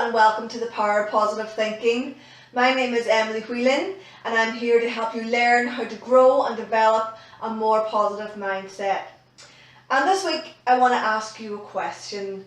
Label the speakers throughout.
Speaker 1: and welcome to the Power of Positive Thinking. My name is Emily Whelan and I'm here to help you learn how to grow and develop a more positive mindset. And this week I want to ask you a question.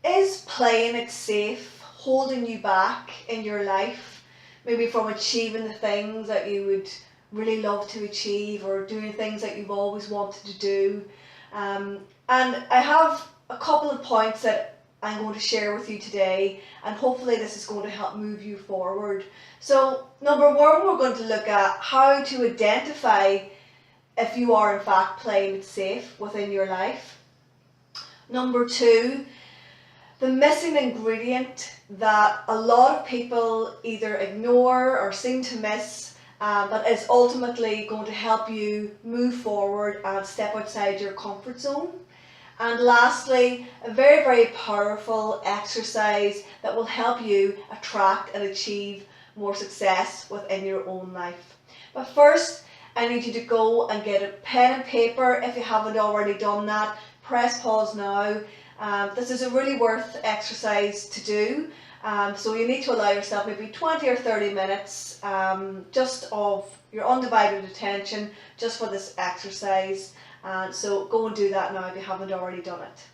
Speaker 1: Is playing it safe holding you back in your life? Maybe from achieving the things that you would really love to achieve or doing things that you've always wanted to do. And I have a couple of points that I'm going to share with you today, and hopefully this is going to help move you forward. So number one, we're going to look at how to identify if you are in fact playing it safe within your life. Number two, the missing ingredient that a lot of people either ignore or seem to miss, but is ultimately going to help you move forward and step outside your comfort zone. And lastly, a very, very powerful exercise that will help you attract and achieve more success within your own life. But first, I need you to go and get a pen and paper. If you haven't already done that, press pause now. This is a really worth exercise to do. So you need to allow yourself maybe 20 or 30 minutes just of your undivided attention just for this exercise. So go and do that now if you haven't already done it.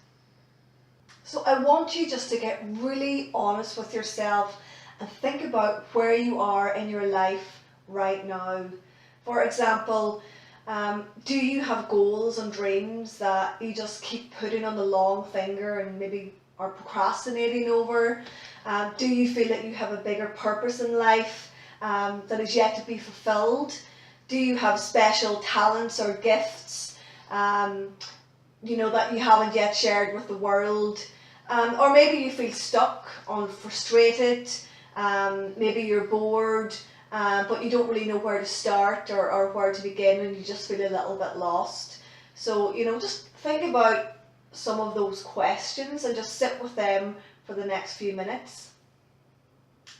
Speaker 1: So I want you just to get really honest with yourself and think about where you are in your life right now. For example, do you have goals and dreams that you just keep putting on the long finger and maybe are procrastinating over? Do you feel that you have a bigger purpose in life that is yet to be fulfilled? Do you have special talents or gifts that you haven't yet shared with the world? Or maybe you feel stuck or frustrated, maybe you're bored, but you don't really know where to start or where to begin, and you just feel a little bit lost. So, just think about some of those questions and just sit with them for the next few minutes.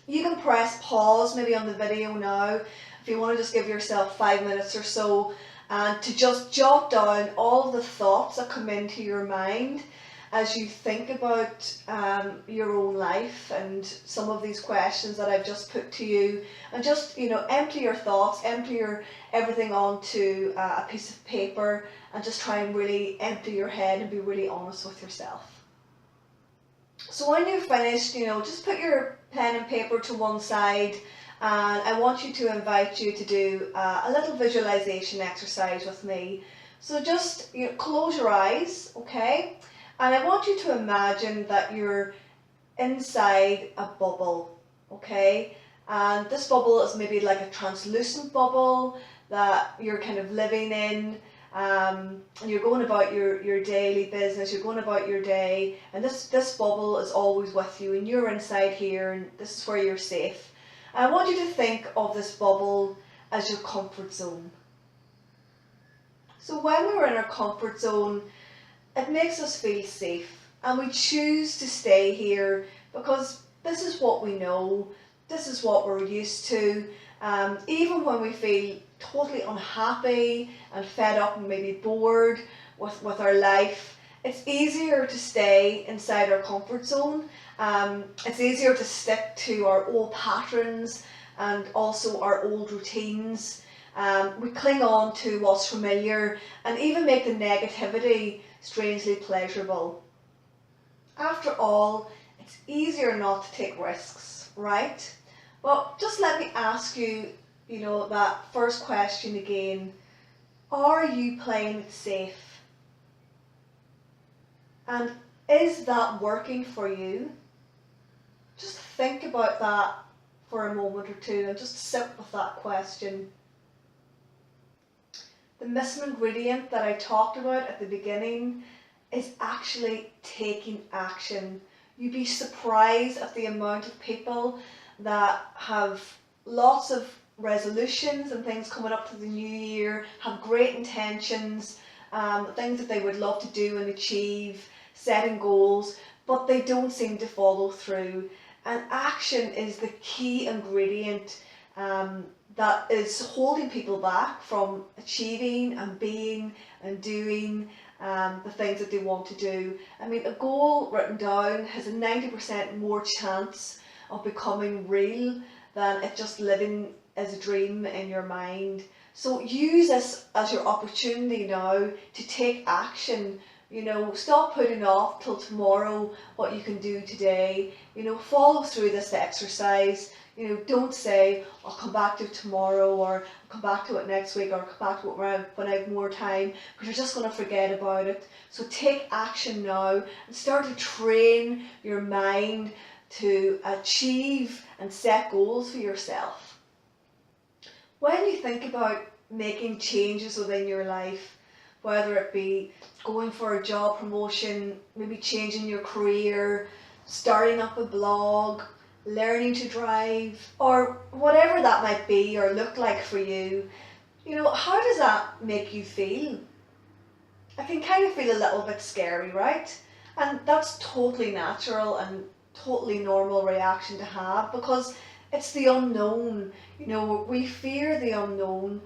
Speaker 1: You can press pause maybe on the video now if you want to just give yourself 5 minutes or so and to just jot down all the thoughts that come into your mind as you think about your own life and some of these questions that I've just put to you, and just empty your thoughts, empty everything onto a piece of paper, and just try and really empty your head and be really honest with yourself. So when you've finished, just put your pen and paper to one side, and I want you to invite you to do a little visualization exercise with me. So just close your eyes, okay? And I want you to imagine that you're inside a bubble, okay? And this bubble is maybe like a translucent bubble that you're kind of living in. And you're going about your daily business, you're going about your day, and this bubble is always with you, and you're inside here, and this is where you're safe. And I want you to think of this bubble as your comfort zone. So when we're in our comfort zone, it makes us feel safe, and we choose to stay here because this is what we know, this is what we're used to. Even when we feel totally unhappy and fed up and maybe bored with our life, it's easier to stay inside our comfort zone. It's easier to stick to our old patterns and also our old routines. We cling on to what's familiar and even make the negativity strangely pleasurable. After all, it's easier not to take risks, right? Well, just let me ask you, that first question again. Are you playing it safe? And is that working for you? Just think about that for a moment or two and just sit with that question. The missing ingredient that I talked about at the beginning is actually taking action. You'd be surprised at the amount of people that have lots of resolutions and things coming up to the new year, have great intentions, things that they would love to do and achieve, setting goals, but they don't seem to follow through. And action is the key ingredient that is holding people back from achieving and being and doing the things that they want to do. I mean, a goal written down has a 90% more chance of becoming real than it just living as a dream in your mind. So use this as your opportunity now to take action. You know, stop putting off till tomorrow what you can do today. You know, follow through this exercise. You know, don't say, I'll come back to it tomorrow, or I'll come back to it next week, or I'll come back to it when I have more time, because you're just going to forget about it. So take action now and start to train your mind to achieve and set goals for yourself. When you think about making changes within your life, whether it be going for a job promotion, maybe changing your career, starting up a blog, learning to drive, or whatever that might be or look like for you, you know, how does that make you feel? I can kind of feel a little bit scary, right? And that's totally natural and totally normal reaction to have, because it's the unknown. You know, we fear the unknown.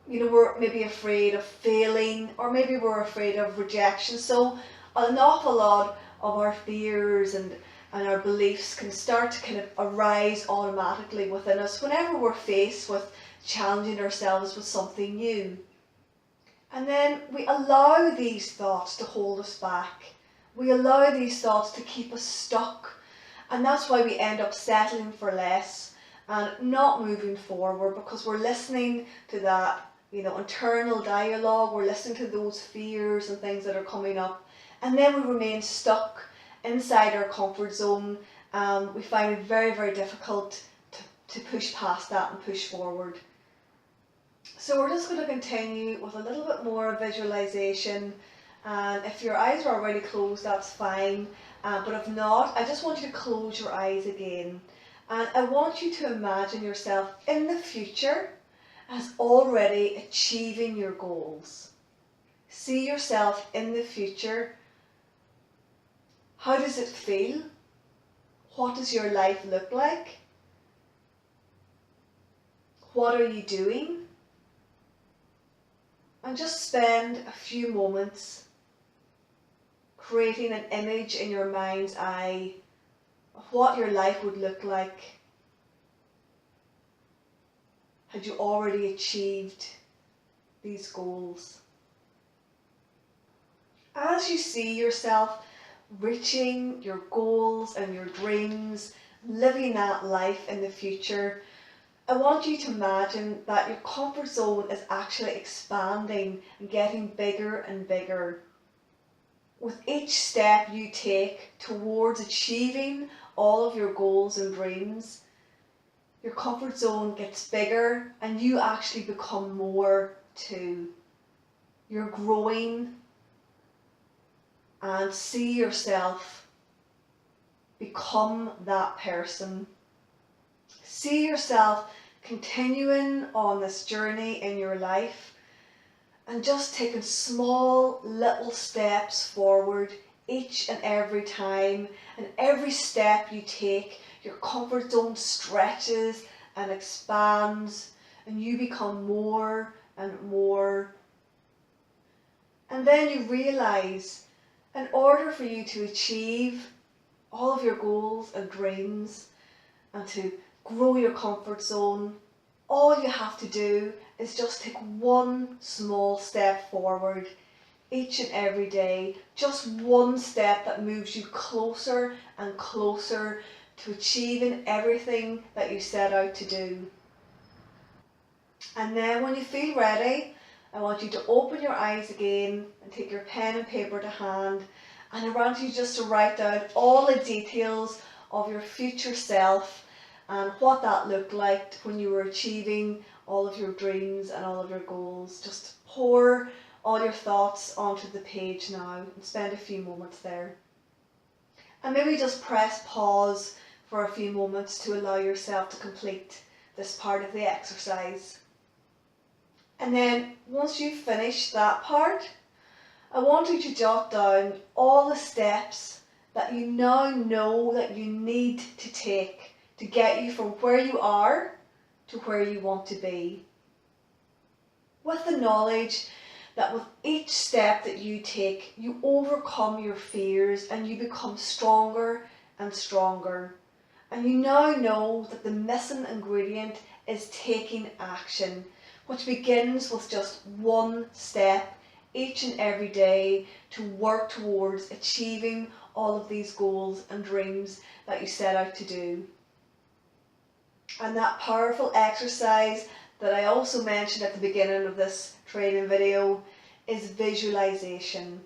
Speaker 1: You know, we're maybe afraid of failing, or maybe we're afraid of rejection. So an awful lot of our fears and our beliefs can start to kind of arise automatically within us whenever we're faced with challenging ourselves with something new. And then we allow these thoughts to hold us back. We allow these thoughts to keep us stuck. And that's why we end up settling for less and not moving forward, because we're listening to that, you know, internal dialogue. We're listening to those fears and things that are coming up. And then we remain stuck inside our comfort zone. We find it very, very difficult to push past that and push forward. So we're just going to continue with a little bit more visualization. And if your eyes are already closed, that's fine. But if not, I just want you to close your eyes again. And I want you to imagine yourself in the future as already achieving your goals. See yourself in the future. How does it feel? What does your life look like? What are you doing? And just spend a few moments creating an image in your mind's eye of what your life would look like had you already achieved these goals. As you see yourself reaching your goals and your dreams, living that life in the future, I want you to imagine that your comfort zone is actually expanding and getting bigger and bigger. With each step you take towards achieving all of your goals and dreams, your comfort zone gets bigger and you actually become more too. You're growing, and see yourself become that person. See yourself continuing on this journey in your life and just taking small little steps forward each and every time. And every step you take, your comfort zone stretches and expands and you become more and more. And then you realise, in order for you to achieve all of your goals and dreams and to grow your comfort zone, all you have to do is just take one small step forward each and every day. Just one step that moves you closer and closer to achieving everything that you set out to do. And then when you feel ready, I want you to open your eyes again and take your pen and paper to hand, and I want you just to write down all the details of your future self and what that looked like when you were achieving all of your dreams and all of your goals. Just pour all your thoughts onto the page now and spend a few moments there. And maybe just press pause for a few moments to allow yourself to complete this part of the exercise. And then once you've finished that part, I want you to jot down all the steps that you now know that you need to take to get you from where you are to where you want to be. With the knowledge that with each step that you take, you overcome your fears and you become stronger and stronger. And you now know that the missing ingredient is taking action, which begins with just one step each and every day to work towards achieving all of these goals and dreams that you set out to do. And that powerful exercise that I also mentioned at the beginning of this training video is visualization.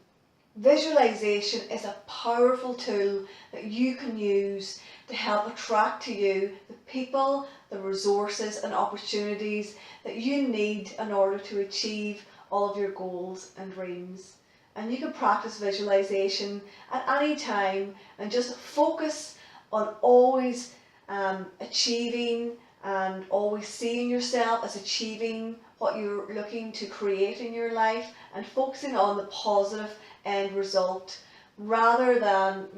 Speaker 1: Visualization is a powerful tool that you can use to help attract to you the people, the resources and opportunities that you need in order to achieve all of your goals and dreams. And you can practice visualization at any time and just focus on always achieving and always seeing yourself as achieving what you're looking to create in your life, and focusing on the positive end result rather than,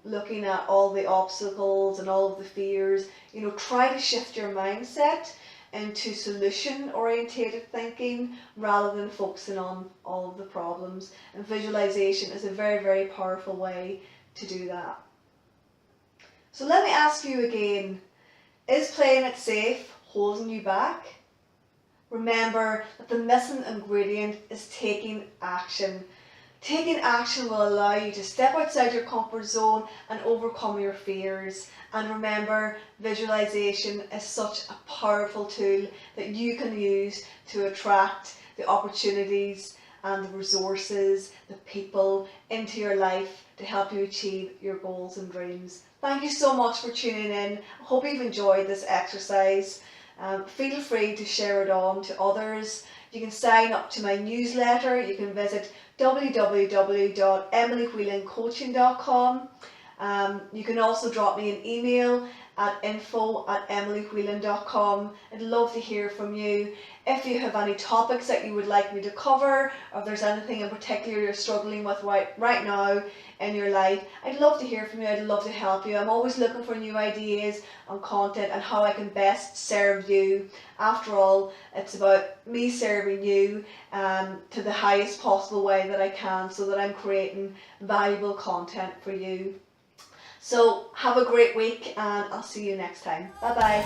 Speaker 1: looking at all the obstacles and all of the fears. Try to shift your mindset into solution orientated thinking rather than focusing on all of the problems. And visualization is a very, very powerful way to do that. So let me ask you again, is playing it safe holding you back? Remember that the missing ingredient is taking action. Taking action will allow you to step outside your comfort zone and overcome your fears. And remember, visualization is such a powerful tool that you can use to attract the opportunities and the resources, the people into your life to help you achieve your goals and dreams. Thank you so much for tuning in. I hope you've enjoyed this exercise. Feel free to share it on to others. You can sign up to my newsletter. You can visit www.emilywhelancoaching.com. You can also drop me an email at info@emilywhelan.com. I'd love to hear from you. If you have any topics that you would like me to cover, or if there's anything in particular you're struggling with right now in your life, I'd love to hear from you. I'd love to help you. I'm always looking for new ideas on content and how I can best serve you. After all, it's about me serving you to the highest possible way that I can, so that I'm creating valuable content for you. So have a great week, and I'll see you next time. Bye bye.